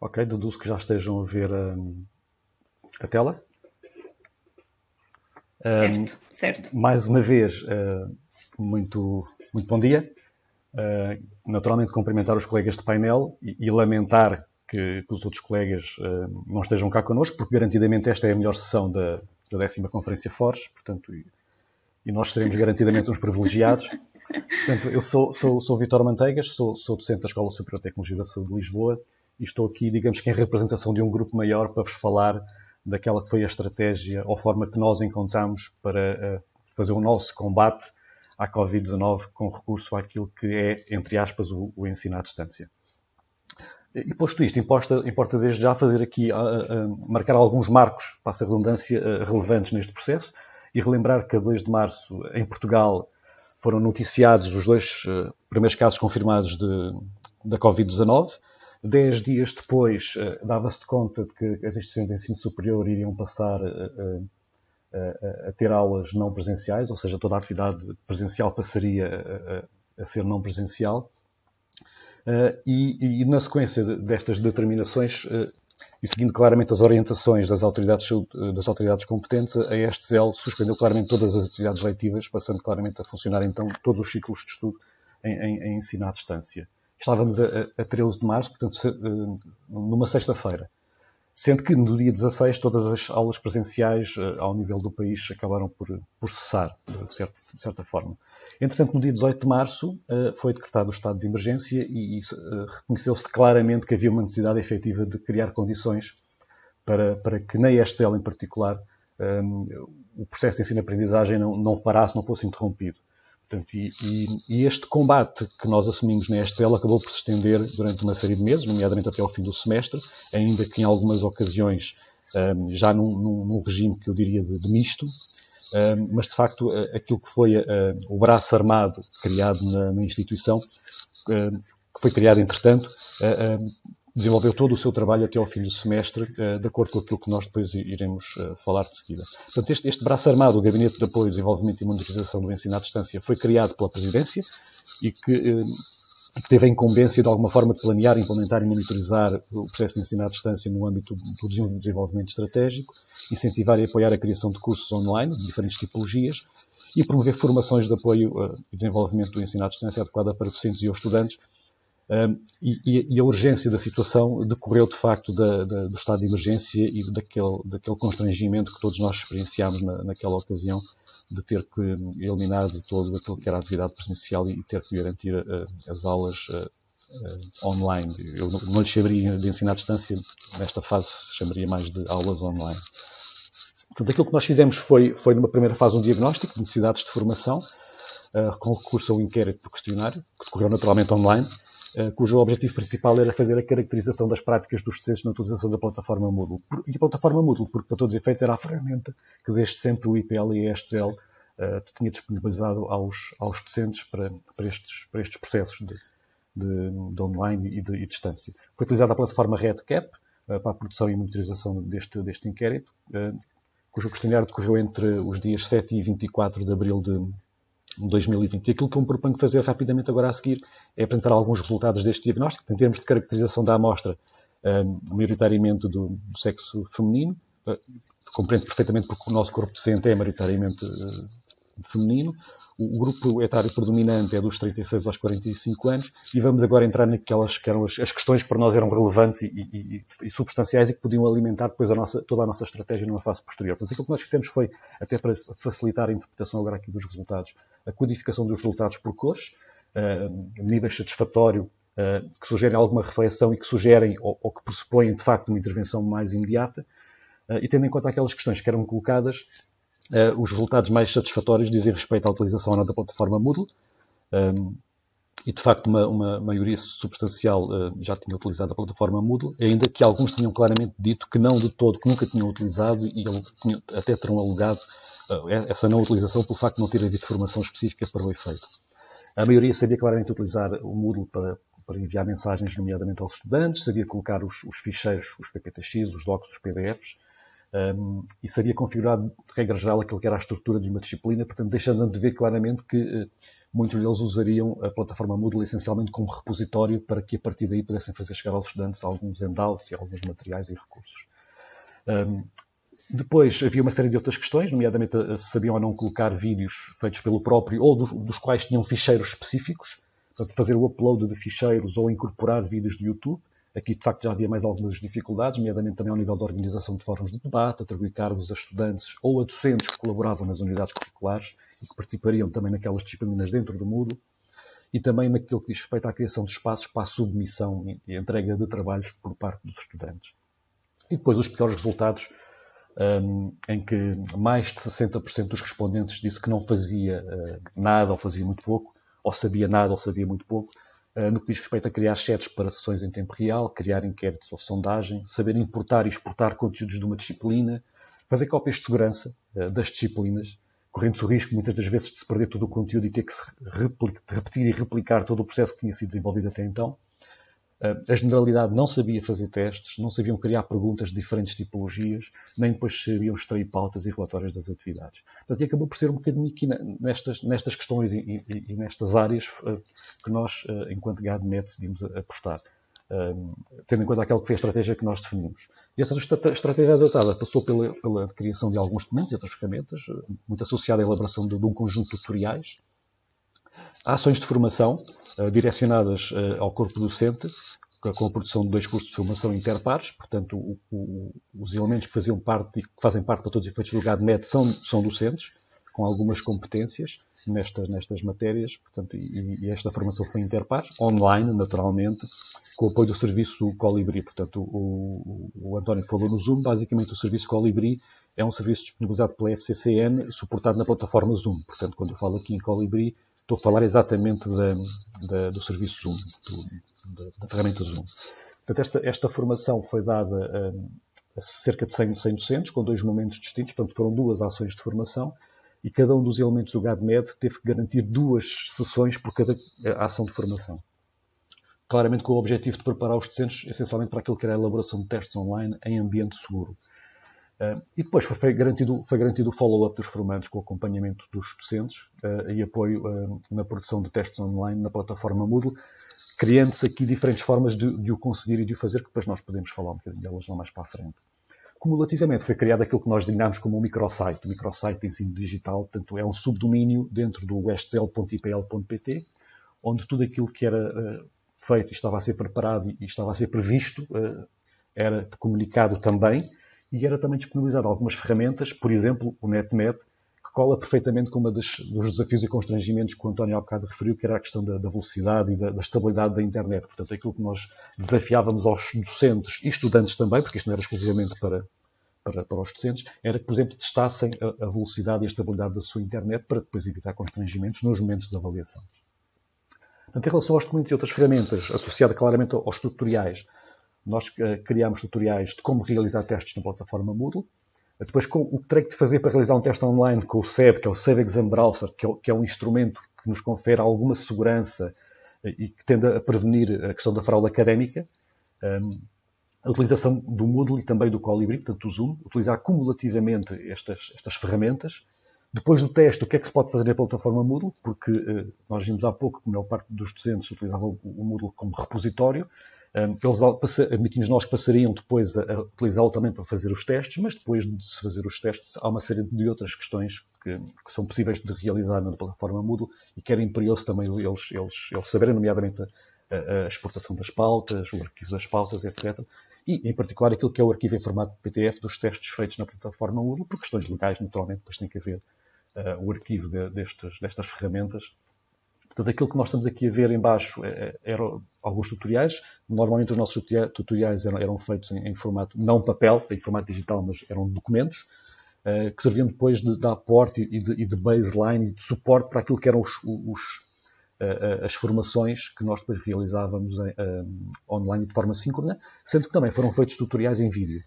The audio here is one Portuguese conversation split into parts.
Ok, deduzo que já estejam a ver a tela. Certo, certo. Mais uma vez, muito bom dia. Naturalmente, cumprimentar os colegas de painel e lamentar que os outros colegas não estejam cá connosco, porque garantidamente esta é a melhor sessão da 10ª Conferência Forge, portanto, e nós seremos garantidamente uns privilegiados. Portanto, eu sou Vítor Manteigas, sou docente da Escola Superior de Tecnologia da Saúde de Lisboa e estou aqui, digamos que em representação de um grupo maior para vos falar daquela que foi a estratégia ou forma que nós encontramos para fazer o nosso combate à Covid-19 com recurso àquilo que é, entre aspas, o ensino à distância. E posto isto, importa desde já fazer aqui, marcar alguns marcos, passa a redundância, relevantes neste processo e relembrar que a 2 de março, em Portugal, foram noticiados os 2 primeiros casos confirmados da Covid-19. 10 dias depois, dava-se de conta de que as instituições de ensino superior iriam passar a ter aulas não presenciais, ou seja, toda a atividade presencial passaria a ser não presencial. E na sequência destas determinações, e seguindo claramente as orientações das autoridades competentes, a ESTESEL suspendeu claramente todas as atividades letivas, passando claramente a funcionar então todos os ciclos de estudo em ensino à distância. Estávamos a 13 de março, portanto, numa sexta-feira. Sendo que no dia 16 todas as aulas presenciais ao nível do país acabaram por cessar, de certa forma. Entretanto, no dia 18 de março foi decretado o estado de emergência e reconheceu-se claramente que havia uma necessidade efetiva de criar condições para que na ESTEL em particular o processo de ensino-aprendizagem não parasse, não fosse interrompido. Portanto, e este combate que nós assumimos na ESTEL acabou por se estender durante uma série de meses, nomeadamente até ao fim do semestre, ainda que em algumas ocasiões já num regime que eu diria de misto, mas de facto aquilo que foi o braço armado criado na instituição, que foi criado entretanto, desenvolveu todo o seu trabalho até ao fim do semestre, de acordo com aquilo que nós depois iremos falar de seguida. Portanto, este braço armado, o Gabinete de Apoio, Desenvolvimento e Monitorização do Ensino à Distância, foi criado pela Presidência e que teve a incumbência, de alguma forma, de planear, implementar e monitorizar o processo de ensino à distância no âmbito do desenvolvimento estratégico, incentivar e apoiar a criação de cursos online, de diferentes tipologias, e promover formações de apoio e desenvolvimento do ensino à distância adequada para docentes e os estudantes. E a urgência da situação decorreu, de facto, do estado de emergência e daquele constrangimento que todos nós experienciámos naquela ocasião, de ter que eliminar de todo aquilo que era a atividade presencial e ter que garantir as aulas online. Eu não lhe chamaria de ensino à distância, nesta fase chamaria mais de aulas online. Portanto, aquilo que nós fizemos foi numa primeira fase, um diagnóstico de necessidades de formação, com recurso ao inquérito por questionário, que decorreu naturalmente online, cujo objetivo principal era fazer a caracterização das práticas dos docentes na utilização da plataforma Moodle. E a plataforma Moodle, porque para todos os efeitos era a ferramenta que desde sempre o IPL e a ESTEL tinha disponibilizado aos docentes para estes processos de online e de distância. Foi utilizada a plataforma REDCap para a produção e monitorização deste inquérito, cujo questionário decorreu entre os dias 7 e 24 de abril de 2020. E aquilo que eu me proponho fazer rapidamente agora a seguir é apresentar alguns resultados deste diagnóstico, em termos de caracterização da amostra, maioritariamente do sexo feminino. Compreendo perfeitamente porque o nosso corpo docente é maioritariamente feminino. O grupo etário predominante é dos 36 aos 45 anos e vamos agora entrar naquelas que eram as questões que para nós eram relevantes e substanciais e que podiam alimentar depois toda a nossa estratégia numa fase posterior. Portanto, aquilo que nós fizemos foi, até para facilitar a interpretação agora aqui dos resultados, a codificação dos resultados por cores, níveis satisfatório, que sugerem alguma reflexão e que sugerem ou que pressupõem, de facto, uma intervenção mais imediata, e tendo em conta aquelas questões que eram colocadas, os resultados mais satisfatórios dizem respeito à utilização ou não da plataforma Moodle, e de facto uma maioria substancial já tinha utilizado a plataforma Moodle, ainda que alguns tinham claramente dito que não de todo, que nunca tinham utilizado e até terão alegado essa não utilização pelo facto de não ter havido formação específica para o efeito. A maioria sabia claramente utilizar o Moodle para enviar mensagens, nomeadamente aos estudantes, sabia colocar os ficheiros, os PPTX, os docs, os PDFs, e seria configurado, de regra geral, aquilo que era a estrutura de uma disciplina, portanto, deixando de ver claramente que muitos deles usariam a plataforma Moodle essencialmente como repositório para que, a partir daí, pudessem fazer chegar aos estudantes alguns handouts e alguns materiais e recursos. Depois havia uma série de outras questões, nomeadamente se sabiam ou não colocar vídeos feitos pelo próprio ou dos quais tinham ficheiros específicos, portanto, fazer o upload de ficheiros ou incorporar vídeos do YouTube. Aqui, de facto, já havia mais algumas dificuldades, nomeadamente também ao nível da organização de fóruns de debate, atribuir cargos a estudantes ou a docentes que colaboravam nas unidades curriculares e que participariam também naquelas disciplinas dentro do Moodle, e também naquilo que diz respeito à criação de espaços para a submissão e a entrega de trabalhos por parte dos estudantes. E depois os piores resultados, em que mais de 60% dos respondentes disse que não fazia nada ou fazia muito pouco, ou sabia nada ou sabia muito pouco, no que diz respeito a criar chats para sessões em tempo real, criar inquéritos ou sondagem, saber importar e exportar conteúdos de uma disciplina, fazer cópias de segurança das disciplinas, correndo-se o risco muitas das vezes de se perder todo o conteúdo e ter que se repetir e replicar todo o processo que tinha sido desenvolvido até então. A generalidade não sabia fazer testes, não sabiam criar perguntas de diferentes tipologias, nem depois sabiam extrair pautas e relatórios das atividades. Portanto, acabou por ser um bocadinho aqui nestas questões e nestas áreas que nós, enquanto GADMET, decidimos apostar, tendo em conta aquela que foi a estratégia que nós definimos. E essa estratégia adotada passou pela criação de alguns documentos e outras ferramentas, muito associada à elaboração de um conjunto de tutoriais, ações de formação direcionadas ao corpo docente, com a produção de 2 cursos de formação interpares. Portanto, os elementos que fazem parte para todos os efeitos do GADMET são docentes, com algumas competências nestas matérias. Portanto, e esta formação foi interpares, online, naturalmente, com o apoio do serviço Colibri. Portanto, o António falou no Zoom. Basicamente, o serviço Colibri é um serviço disponibilizado pela FCCN, suportado na plataforma Zoom. Portanto, quando eu falo aqui em Colibri, estou a falar exatamente do serviço Zoom, da ferramenta Zoom. Portanto, esta formação foi dada a cerca de 100 docentes, com 2 momentos distintos. Portanto, foram 2 ações de formação e cada um dos elementos do GADMET teve que garantir 2 sessões por cada ação de formação. Claramente com o objetivo de preparar os docentes, essencialmente para aquilo que era a elaboração de testes online em ambiente seguro. E depois foi garantido o follow-up dos formandos com o acompanhamento dos docentes e apoio na produção de testes online na plataforma Moodle, criando-se aqui diferentes formas de o conseguir e de o fazer, que depois nós podemos falar um bocadinho delas lá mais para a frente. Cumulativamente foi criado aquilo que nós designámos como um microsite. O microsite de ensino digital, portanto, é um subdomínio dentro do westzel.ipl.pt, onde tudo aquilo que era feito e estava a ser preparado e estava a ser previsto era comunicado também, e era também disponibilizado algumas ferramentas, por exemplo, o NetMed, que cola perfeitamente com um dos desafios e constrangimentos que o António há bocado referiu, que era a questão da velocidade e da estabilidade da internet. Portanto, aquilo que nós desafiávamos aos docentes e estudantes também, porque isto não era exclusivamente para os docentes, era que, por exemplo, testassem a velocidade e a estabilidade da sua internet para depois evitar constrangimentos nos momentos de avaliação. Portanto, em relação aos documentos e outras ferramentas, associada claramente aos tutoriais, nós criámos tutoriais de como realizar testes na plataforma Moodle. Depois, o que terei de fazer para realizar um teste online com o SEB, que é o Save Exam Browser, que é um instrumento que nos confere alguma segurança e que tende a prevenir a questão da fraude académica. A utilização do Moodle e também do Colibri, portanto do Zoom, utilizar cumulativamente estas ferramentas. Depois do teste, o que é que se pode fazer na plataforma Moodle? Porque nós vimos há pouco que a maior parte dos docentes utilizavam o Moodle como repositório. Eles admitimos nós que passariam depois a utilizá-lo também para fazer os testes, mas depois de se fazer os testes há uma série de outras questões que são possíveis de realizar na plataforma Moodle e que era imperioso também eles saberem, nomeadamente a exportação das pautas, o arquivo das pautas, etc. E, em particular, aquilo que é o arquivo em formato PDF dos testes feitos na plataforma Moodle, por questões legais, naturalmente, depois tem que haver o arquivo destas ferramentas. Portanto, aquilo que nós estamos aqui a ver em baixo eram alguns tutoriais. Normalmente os nossos tutoriais eram feitos em formato, não papel, em formato digital, mas eram documentos, que serviam depois de aporte e de baseline e de suporte para aquilo que eram as formações que nós depois realizávamos online de forma síncrona, sendo que também foram feitos tutoriais em vídeo.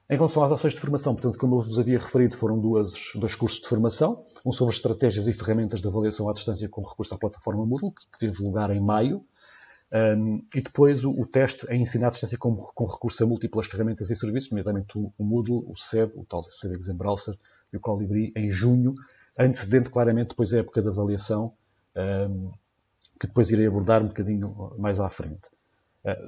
Em relação às ações de formação, portanto, como eu vos havia referido, foram dois cursos de formação, um sobre estratégias e ferramentas de avaliação à distância com recurso à plataforma Moodle, que teve lugar em maio. E depois o teste é ensino à distância com recurso a múltiplas ferramentas e serviços, nomeadamente o Moodle, o SEB, o tal SEB Exam Browser e o Colibri, em junho, antecedente claramente depois a época de avaliação, que depois irei abordar um bocadinho mais à frente.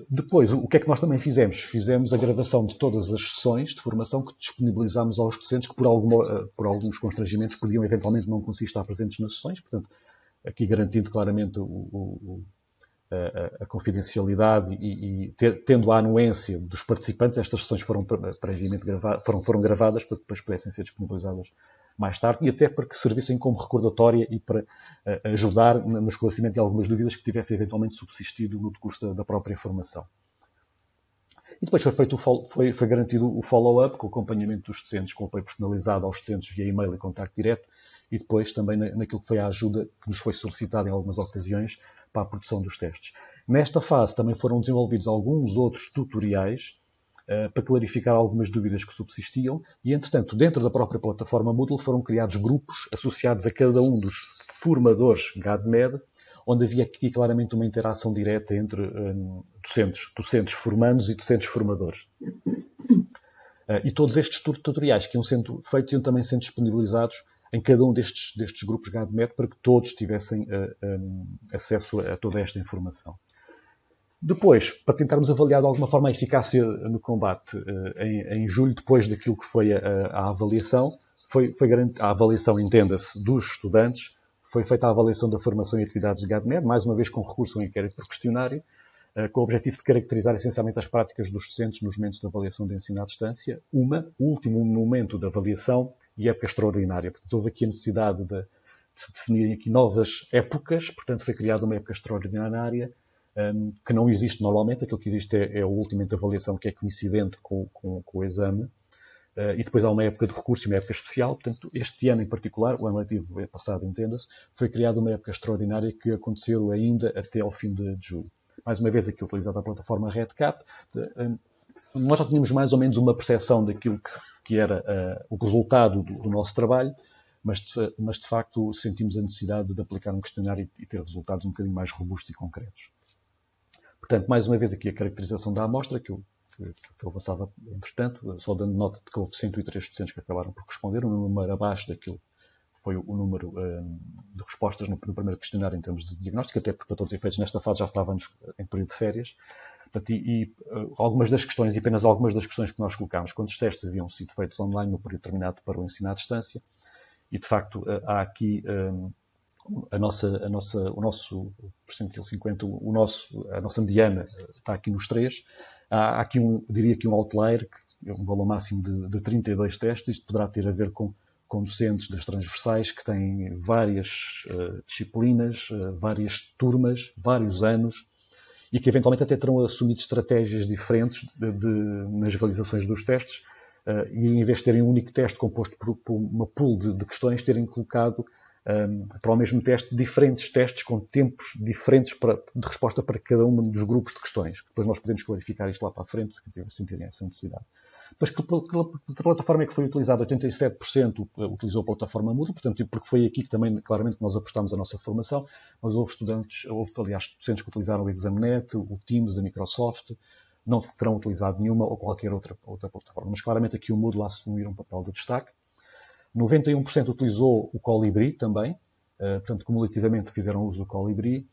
Depois, o que é que nós também fizemos? Fizemos a gravação de todas as sessões de formação que disponibilizámos aos docentes que por alguns constrangimentos podiam eventualmente não conseguir estar presentes nas sessões, portanto, aqui garantindo claramente a confidencialidade e tendo a anuência dos participantes, estas sessões foram previamente foram gravadas para que depois pudessem ser disponibilizadas mais tarde e até para que servissem como recordatória e para ajudar no esclarecimento de algumas dúvidas que tivessem eventualmente subsistido no decurso da própria formação. E depois foi garantido o follow-up com o acompanhamento dos docentes, com o apoio personalizado aos docentes via e-mail e contacto direto e depois também naquilo que foi a ajuda que nos foi solicitada em algumas ocasiões para a produção dos testes. Nesta fase também foram desenvolvidos alguns outros tutoriais para clarificar algumas dúvidas que subsistiam e, entretanto, dentro da própria plataforma Moodle foram criados grupos associados a cada um dos formadores GADMED, onde havia aqui claramente uma interação direta entre docentes formandos e docentes formadores. E todos estes tutoriais que iam sendo feitos iam também sendo disponibilizados em cada um destes grupos GADMED para que todos tivessem acesso a toda esta informação. Depois, para tentarmos avaliar de alguma forma a eficácia no combate, em julho, depois daquilo que foi a avaliação, a avaliação, entenda-se, dos estudantes, foi feita a avaliação da formação e atividades de GADMED, mais uma vez com recurso ao inquérito por questionário, com o objetivo de caracterizar essencialmente as práticas dos docentes nos momentos de avaliação de ensino à distância, o último momento da avaliação e época extraordinária. Portanto, houve aqui a necessidade de se definirem aqui novas épocas, portanto, foi criada uma época extraordinária, que não existe normalmente. Aquilo que existe é a última avaliação que é coincidente com o exame. E depois há uma época de recurso e uma época especial. Portanto, este ano em particular, o ano letivo passado, entenda-se, foi criada uma época extraordinária que aconteceu ainda até ao fim de julho. Mais uma vez aqui utilizada a plataforma REDCap. Nós já tínhamos mais ou menos uma percepção daquilo que era o resultado do nosso trabalho, mas de facto sentimos a necessidade de aplicar um questionário e ter resultados um bocadinho mais robustos e concretos. Portanto, mais uma vez aqui a caracterização da amostra, que eu avançava, entretanto, só dando nota de que houve 103 docentes que acabaram por responder, um número abaixo daquilo que foi o número de respostas no primeiro questionário em termos de diagnóstico, até porque, para todos os efeitos, nesta fase já estávamos em período de férias. Portanto, algumas das questões, e apenas algumas das questões que nós colocámos, quando os testes haviam sido feitos online no período terminado para o ensino à distância, e, de facto, há aqui a nosso percentil 50, a nossa mediana está aqui nos 3. Há aqui diria que um outlier, que é um valor máximo de 32 testes. Isto poderá ter a ver com docentes das transversais que têm várias disciplinas, várias turmas, vários anos, e que eventualmente até terão assumido estratégias diferentes nas realizações dos testes, e em vez de terem um único teste composto por uma pool de questões, terem colocado para o mesmo teste diferentes testes com tempos diferentes de resposta para cada um dos grupos de questões. Depois nós podemos clarificar isto lá para a frente, se sentirem essa necessidade. Depois, que plataforma é que foi utilizada? 87% utilizou a plataforma Moodle, portanto, porque foi aqui que também, claramente, que nós apostámos a nossa formação, mas houve, aliás, docentes que utilizaram o Examnet, o Teams, a Microsoft, não terão utilizado nenhuma ou qualquer outra plataforma. Mas, claramente, aqui o Moodle assumiu um papel de destaque. 91% utilizou o Colibri também, portanto, cumulativamente fizeram uso do Colibri,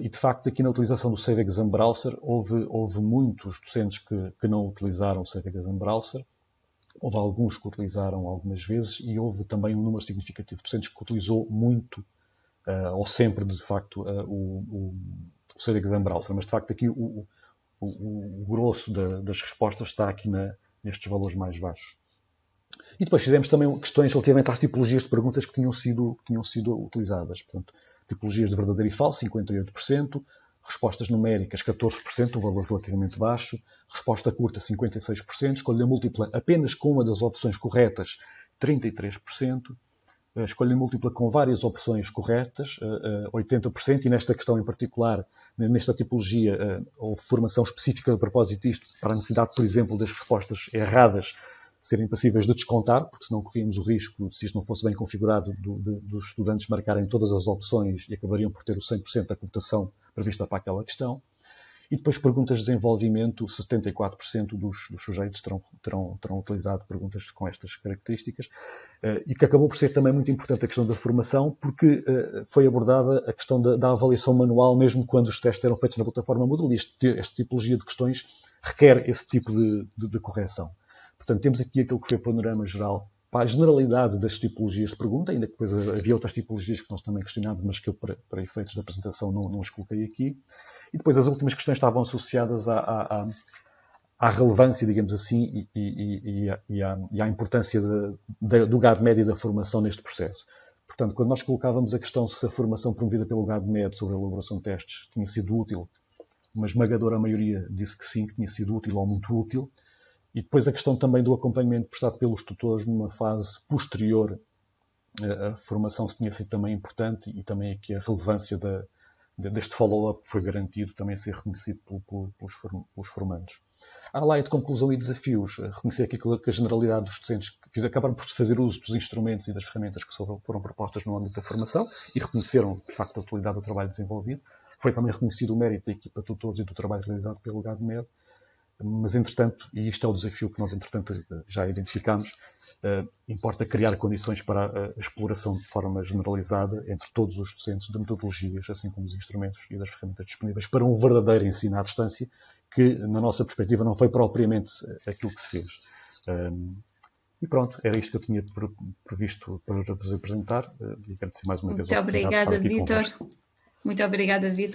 e de facto aqui na utilização do Safe Exam Browser houve muitos docentes que não utilizaram o Safe Exam Browser, houve alguns que utilizaram algumas vezes e houve também um número significativo de docentes que utilizou muito ou sempre de facto o Safe Exam Browser, mas de facto aqui o grosso das respostas está aqui nestes valores mais baixos. E depois fizemos também questões relativamente às tipologias de perguntas que tinham sido utilizadas. Portanto, tipologias de verdadeiro e falso, 58%, respostas numéricas, 14%, um valor relativamente baixo, resposta curta, 56%, escolha múltipla apenas com uma das opções corretas, 33%, escolha múltipla com várias opções corretas, 80%, e nesta questão em particular, nesta tipologia, houve formação específica a propósito disto, para a necessidade, por exemplo, das respostas erradas serem passíveis de descontar, porque senão corríamos o risco, se isto não fosse bem configurado, dos estudantes marcarem todas as opções e acabariam por ter o 100% da cotação prevista para aquela questão. E depois perguntas de desenvolvimento, 74% dos sujeitos terão utilizado perguntas com estas características, e que acabou por ser também muito importante a questão da formação, porque foi abordada a questão da avaliação manual, mesmo quando os testes eram feitos na plataforma Moodle, e esta tipologia de questões requer esse tipo de correção. Portanto, temos aqui aquilo que foi o panorama geral para a generalidade das tipologias de pergunta, ainda que depois havia outras tipologias que nós também questionámos, mas que eu, para efeitos da apresentação, não as coloquei aqui. E depois as últimas questões estavam associadas à relevância, digamos assim, e à importância do GADMED e da formação neste processo. Portanto, quando nós colocávamos a questão se a formação promovida pelo GADMED sobre a elaboração de testes tinha sido útil, uma esmagadora maioria disse que sim, que tinha sido útil ou muito útil. E depois a questão também do acompanhamento prestado pelos tutores numa fase posterior à formação se tinha sido também importante, e também aqui a relevância deste follow-up foi garantido também a ser reconhecido pelos formandos. À laia de conclusão e desafios, reconhecer aqui que a generalidade dos docentes acabaram por fazer uso dos instrumentos e das ferramentas que foram propostas no âmbito da formação e reconheceram, de facto, a utilidade do trabalho desenvolvido. Foi também reconhecido o mérito da equipa de tutores e do trabalho realizado pelo GADMED. Mas, entretanto, e isto é o desafio que nós, entretanto, já identificámos, importa criar condições para a exploração de forma generalizada entre todos os docentes de metodologias, assim como dos instrumentos e das ferramentas disponíveis, para um verdadeiro ensino à distância, que, na nossa perspectiva, não foi propriamente aquilo que se fez. E pronto, era isto que eu tinha previsto para vos apresentar, e agradecer mais uma vez a oportunidade de estar aqui convosco. Muito obrigada, Vítor.